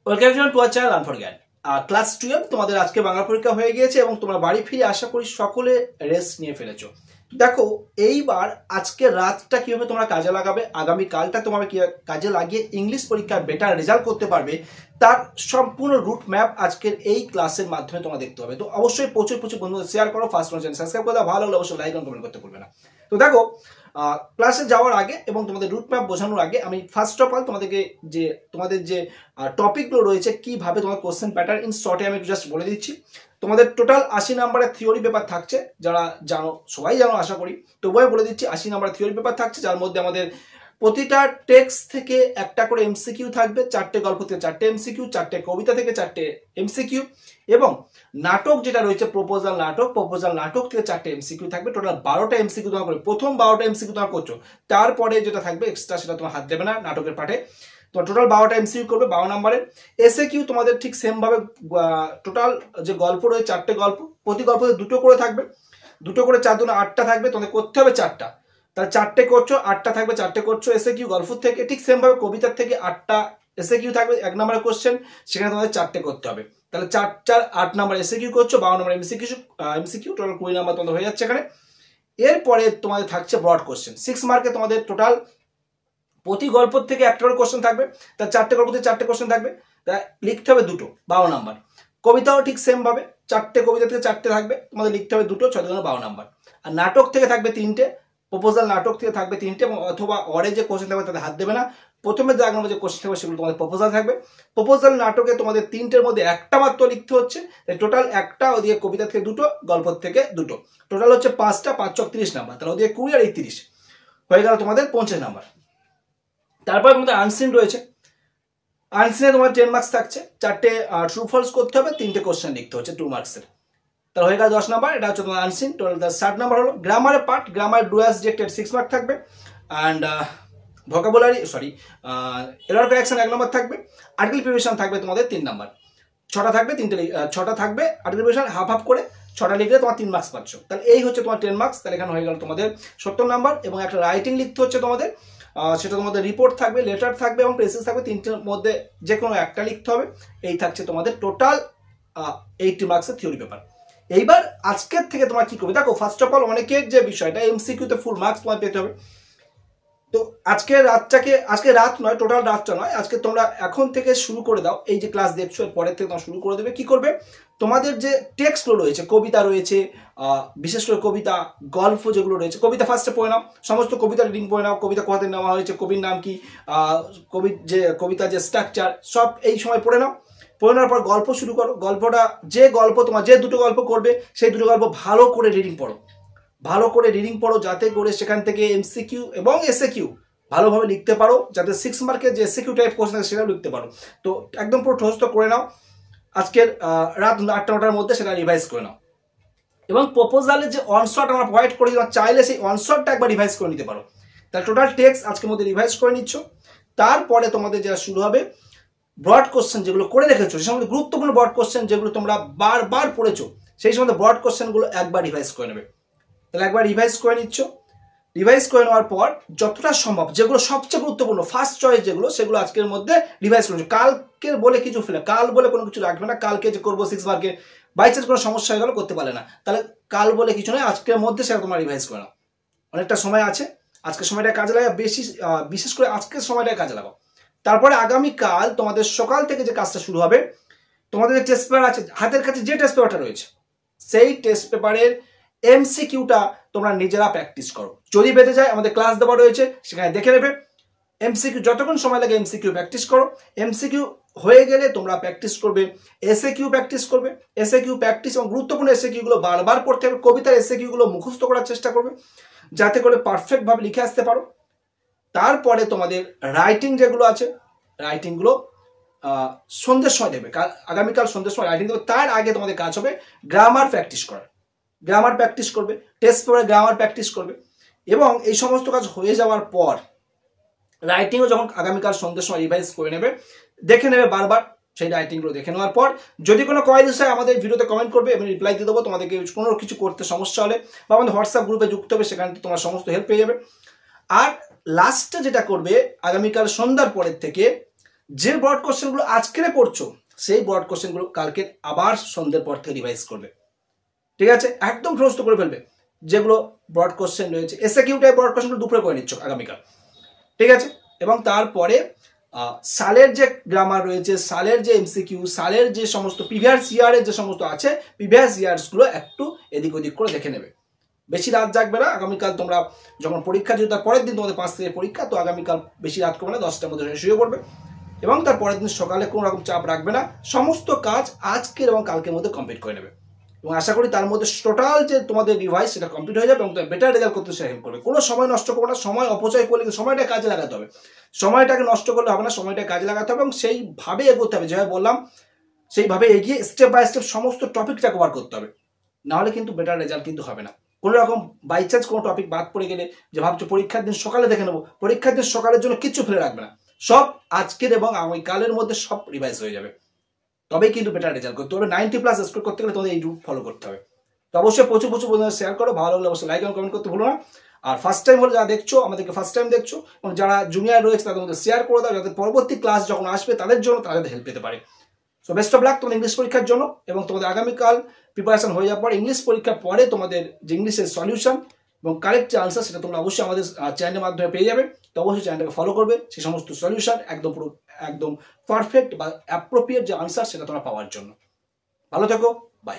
Welcome everyone to our channel learn for জ্ঞান। Class 12 তোমাদের আজকে বাংলা পরীক্ষা হয়ে গিয়েছে এবং তোমরা বাড়ি ফিরে আশা করি সকলে রেস্ট নিয়ে ফেলেছো। দেখো এইবার আজকে রাতটা কিভাবে তোমরা কাজে লাগাবে, আগামী কালটা তোমরা কি কাজে লাগিয়ে ইংলিশ পরীক্ষায় বেটার রেজাল্ট করতে পারবে তার সম্পূর্ণ রুট ম্যাপ আজকের এই ক্লাসের মাধ্যমে তোমরা দেখতে পাবে। তো অবশ্যই প্রচুর বন্ধুদের শেয়ার করো, ফার্স্ট চ্যানেল সাবস্ক্রাইব করে দাও, ভালো হলে অবশ্যই লাইক এবং কমেন্ট করতে ভুলবে না। তো দেখো ক্লাসে যাওয়ার আগে এবং তোমাদের রুট ম্যাপ বোঝানোর আগে আমি ফার্স্ট অফ অল তোমাদের যে টপিকগুলো রয়েছে কিভাবে তোমার কোশ্চেন প্যাটার্ন ইন শর্টে আমি জাস্ট বলে দিচ্ছি। তোমাদের টোটাল 80 নাম্বারের থিওরি পেপার থাকছে, যারা জানো সবাই জানো আশা করি, তবুও বলে দিচ্ছি 80 নাম্বারের থিওরি পেপার থাকছে, যার মধ্যে আমাদের প্রতিটা টেক্সট থেকে একটা করে এমসিকিউ থাকবে, 4টে গল্প থেকে 4টে এমসিকিউ, 4টে কবিতা থেকে 4টে এমসিকিউ এবং নাটক যেটা রয়েছে প্রপোজাল নাটক থেকে 4টে এমসিকিউ থাকবে। টোটাল 12টা এমসিকিউ তোমার করে প্রথম 12টা এমসিকিউ তোমার করছো, তারপরে যেটা থাকবে এক্সট্রা সেটা তোমার হাত দেবে না নাটকের পাঠে। তো টোটাল 12টা এমসিকিউ করবে 12 নম্বরের। এসএ কিউ তোমাদের ঠিক সেম ভাবে টোটাল যে গল্প রয়েছে 4টে গল্প, প্রতি গল্পতে 2টো করে থাকবে, 2টো করে 4 দুগুণে 8টা থাকবে, তোমাদের করতে হবে 4টা, তাহলে 4টে করছো 8টা থাকবে, 4টে করছো এসএ কিউ। গল্প থেকে ঠিক সেম ভাবে কবিতার থেকে 8টা এসএ কিউ থাকবে, 1 নম্বরের কোশ্চেন, সেখানে তোমাদের 4টে করতে হবে, তাহলে 4 4 8 নম্বর এসএ কিউ করছো, 52 নম্বর এমসিকিউ, টোটাল 20 নম্বর তোমাদের হয়ে যাচ্ছে এখানে। এরপরে তোমাদের থাকছে ব্রড কোশ্চেন, 6 মার্কে তোমাদের টোটাল প্রতি গল্প থেকে একটা করে কোশ্চেন থাকবে, তার 4টে গল্প থেকে 4টে কোশ্চেন থাকবে, তা লিখতে হবে 2টো, 52 নাম্বার। কবিতাও ঠিক সেম ভাবে 4টে কবিতা থেকে 4টে থাকবে, তোমাদের লিখতে হবে 2টো, 6 দুগুণে 52 নাম্বার। আর নাটক থেকে থাকবে 3টে, প্রপোজাল নাটক থেকে থাকবে 3টে, অথবা অরে যে কোশ্চেন থাকবে তাদের হাত দেবে না, প্রথমে যে আগে যে কোশ্চেন থাকবে সেগুলো তোমাদের প্রপোজাল থাকবে। প্রপোজাল নাটকে তোমাদের 3টের মধ্যে একটা মাত্র লিখতে হচ্ছে, টোটাল একটা, ওদিকে কবিতা থেকে 2টো, গল্প থেকে 2টো, টোটাল হচ্ছে 5টা, 5 চক 30 নাম্বার, তাহলে ওদিকে 20 আর 30 হয়ে গেল তোমাদের 50 নাম্বার। তারপরে তোমাদের আনসিন রয়েছে, আনসিনে তোমার 10 মার্কস থাকছে, 4টে ট্রু ফলস করতে হবে, 3টে কোশ্চেন লিখতে হচ্ছে 2 মার্কসের, তাহলে হয়ে গেল 10 নাম্বার। এটা হচ্ছে তোমার আনসিন। টোটাল 60 নাম্বার হলো। গ্রামারের part, grammar do as directed 6 mark থাকবে, অ্যান্ড ভোকাবুলারি এরর কারেকশন 1 নম্বর থাকবে, আর্টিকেল প্রিপারেশন থাকবে তোমাদের 3 নাম্বার, 6টা থাকবে, 6টা থাকবে আর্টিকেল প্রিপারেশন, হাফ করে 6টা লিখলে তোমার 3 মার্কস পাচ্ছ, তাহলে এই হচ্ছে তোমার 10 মার্কস। তাহলে এখানে হয়ে গেল তোমাদের 70 নাম্বার। এবং একটা রাইটিং লিখতে হচ্ছে তোমাদের, সেটা তোমাদের রিপোর্ট থাকবে, লেটার থাকবে এবং প্রেসেস থাকবে, 3টের মধ্যে যে কোনো একটা লিখতে হবে। এই থাকছে তোমাদের টোটাল 80 মার্কসের থিওরি পেপার। এইবার আজকের থেকে তোমরা কি করবে, দেখো ফার্স্ট অফ অল অনেকের যে বিষয়টা এমসিকিউতে ফুল মার্কস তোমার পেতে হবে। তো আজকে রাত নয়, টোটাল রাতটা নয়, আজকে তোমরা এখন থেকে শুরু করে দাও, এই যে ক্লাস দেখছো এর পরের থেকে তোমরা শুরু করে দেবে। কি করবে, তোমাদের যে টেক্সটগুলো রয়েছে, কবিতা রয়েছে, বিশেষ করে কবিতা, গল্প যেগুলো রয়েছে, কবিতা ফার্স্টে পড়ে নাও, সমস্ত কবিতা রিডিং পড়ে নাও, কবিতা কোথা থেকে নেওয়া হয়েছে, কবির নাম কি, কবিতার যে স্ট্রাকচার সব এই সময় পড়ে নাও। পড়ে নেওয়ার পর গল্প শুরু করো। তোমার যে 2টো গল্প করবে সেই 2টো গল্প ভালো করে রিডিং পড়ো, যাতে করে সেখান থেকে এমসিকিউ এবং এসএকিউ ভালোভাবে লিখতে পারো, যাতে 6 মার্কের যে এসএকিউ টাইপ কোশ্চেন থাকে সেটাও লিখতে পারো। তো একদম পুরো ঠোস্ত করে নাও, আজকের রাত 8টা-9টার মধ্যে সেটা রিভাইজ করে নাও। এবং প্রপোজালের যে অনশট আমরা প্রোভাইড করি, চাইলে সেই অনশটটা একবার রিভাইজ করে নিতে পারো। তাহলে টোটাল টেক্সট আজকের মধ্যে রিভাইজ করে নিচ্ছ। তারপরে তোমাদের যেটা শুরু হবে, ব্রড কোশ্চেন যেগুলো করে রেখেছো, সেই সময় গুরুত্বপূর্ণ ব্রড কোশ্চেন যেগুলো তোমরা বারবার পড়েছো, সেই সময় ব্রড কোশ্চেনগুলো একবার রিভাইজ করে নেবে। তাহলে একবার রিভাইজ করে নিচ্ছ। রিভাইজ করে নেওয়ার পর যতটা সম্ভব যেগুলো সবচেয়ে গুরুত্বপূর্ণ ফার্স্ট চয়েস যেগুলো, সেগুলো আজকের মধ্যে রিভাইজ করে নিচ্ছ। কালকে বলে কিছু কাল বলে কোনো কিছু রাখবে না, কালকে যে করবো 6 মার্কে বাই চান্স কোনো সমস্যা হয়ে গেল, করতে পারলে না, তাহলে কাল বলে কিছু নয়, আজকের মধ্যে সেটা তোমার রিভাইজ করে নাও। অনেকটা সময় আছে, আজকের সময়টা কাজে লাগা, বিশেষ করে আজকের সময়টা কাজে লাগাও। তারপরে আগামীকাল তোমাদের সকাল থেকে যে কাজটা শুরু হবে, তোমাদের যে টেস্ট পেপার আছে হাতের কাছে, যে টেস্ট পেপারটা রয়েছে সেই টেস্ট পেপারের এমসিকিউটা তোমরা নিজেরা প্র্যাকটিস করো। যদি বেঁধে যায় আমাদের ক্লাস দেওয়া রয়েছে, সেখানে দেখে নেবে। এমসিকিউ যতক্ষণ সময় লাগে এমসিকিউ প্র্যাকটিস করো। এমসিকিউ হয়ে গেলে তোমরা প্র্যাকটিস করবে, এসএকিউ প্র্যাকটিস করবে। এসএকিউ প্র্যাকটিস এবং গুরুত্বপূর্ণ এসএকিউগুলো বারবার পড়তে হবে। কবিতার এসএকিউগুলো মুখস্থ করার চেষ্টা করবে, যাতে করে পারফেক্টভাবে লিখে আসতে পারো। তারপরে তোমাদের রাইটিং যেগুলো আছে, রাইটিংগুলো সন্ধ্যের সময় দেবে, আগামীকাল সন্ধ্যের সময় রাইটিং দেবে। তার আগে তোমাদের কাজ হবে গ্রামার প্র্যাকটিস করা, গ্রামার প্র্যাকটিস করবে, টেস্ট পেপারে গ্রামার প্র্যাকটিস করবে। এবং এই সমস্ত কাজ হয়ে যাওয়ার পর রাইটিংও যখন আগামীকাল সন্ধ্যের সময় রিভাইজ করে নেবে, দেখে নেবে বারবার, সেই রাইটিংগুলো দেখে নেওয়ার পর যদি কোনো কোয়ারিজ হয় আমাদের ভিডিওতে কমেন্ট করবে, আমি রিপ্লাই দিয়ে দেবো। তোমাদেরকে কোনো কিছু করতে সমস্যা হলে বা আমাদের হোয়াটসঅ্যাপ গ্রুপে যুক্ত হবে, সেখান থেকে তোমরা সমস্ত হেল্প পেয়ে যাবে। আর লাস্টে যেটা করবে, আগামীকাল সন্ধ্যার পরের থেকে যে ব্রড কোশ্চেনগুলো আজকে পড়ছো সেই ব্রড কোশ্চেনগুলো কালকে আবার সন্ধ্যের পর থেকে রিভাইজ করবে, ঠিক আছে? একদম প্রস্তুত করে ফেলবে। যেগুলো ব্রড কোশ্চেন রয়েছে, এসএকিউ টাইপ ব্রড কোশ্চেনগুলো দুপুরে করে নিচ্ছ আগামীকাল, ঠিক আছে? এবং তারপরে সালের যে গ্রামার রয়েছে, সালের যে এমসিকিউ, সালের যে সমস্ত প্রিভিয়াস ইয়ারের যে সমস্ত আছে, প্রিভিয়াস ইয়ার্সগুলো একটু এদিক ওদিক করে দেখে নেবে। বেশি রাত জাগবে না। আগামীকাল তোমরা যখন পরীক্ষা, যদি তার পরের দিন তোমাদের 5 থেকে পরীক্ষা, তো আগামীকাল বেশি রাত করবে না, 10টার মধ্যে শুয়ে পড়বে এবং তার পরের দিন সকালে কোনো রকম চাপ রাখবে না। সমস্ত কাজ আজকের এবং কালকের মধ্যে কমপ্লিট করে নেবে এবং আশা করি তার মধ্যে টোটাল যে তোমাদের রিভাইজ সেটা কমপ্লিট হয়ে যাবে এবং বেটার রেজাল্ট করতে সেটা হেল্প করবে। কোনো সময় নষ্ট করবে না, সময় অপচয় করলে সময়টা কাজে লাগাতে হবে। সময়টাকে নষ্ট করলে হবে না, সময়টা কাজে লাগাতে হবে এবং সেইভাবে এগোতে হবে। যেভাবে বললাম সেইভাবে এগিয়ে স্টেপ বাই স্টেপ সমস্ত টপিকটা কভার করতে হবে, নাহলে কিন্তু বেটার রেজাল্ট কিন্তু হবে না। কোনো রকম বাই চান্স কোনো টপিক বাদ পড়ে গেলে যে ভাবছো পরীক্ষার দিন সকালে দেখে নেবো, পরীক্ষার দিন সকালের জন্য কিচ্ছু ফেলে রাখবে না, সব আজকের এবং আগামীকালের মধ্যে সব রিভাইজ হয়ে যাবে, তবেই কিন্তু বেটার রেজাল্ট করতে হবে। 90+ স্কোর করতে গেলে তোমাদের এই রুট ফলো করতে হবে। তো অবশ্যই প্রচুর প্রচুর বন্ধুরা শেয়ার করো, ভালো লাগলে অবশ্যই লাইক এবং কমেন্ট করতে ভুলো না। আর ফার্স্ট টাইম হলে যারা দেখছো, আমাদেরকে ফার্স্ট টাইম দেখছো এবং যারা জুনিয়র রয়েছে তাদের মধ্যে শেয়ার করে দাও, যাতে পরবর্তী ক্লাস যখন আসবে তাদের জন্য তাদের হেল্প পেতে পারে। সো বেস্ট অফ লাক তোমাদের ইংলিশ পরীক্ষার জন্য এবং তোমাদের আগামীকাল প্রিপারেশন হয়ে যাওয়ার পর ইংলিশ পরীক্ষার পরে তোমাদের যে ইংলিশের সলিউশন এবং কারেক্ট যে আনসার সেটা তোমরা অবশ্যই আমাদের চ্যানেলের মাধ্যমে পেয়ে যাবে। তো অবশ্যই চ্যানেলটাকে ফলো করবে, সেই সমস্ত সলিউশন একদম পুরো একদম পারফেক্ট বা অ্যাপ্রোপ্রিয়েট যে আনসার সেটা তোমরা পাওয়ার জন্য। ভালো থেকো, বাই।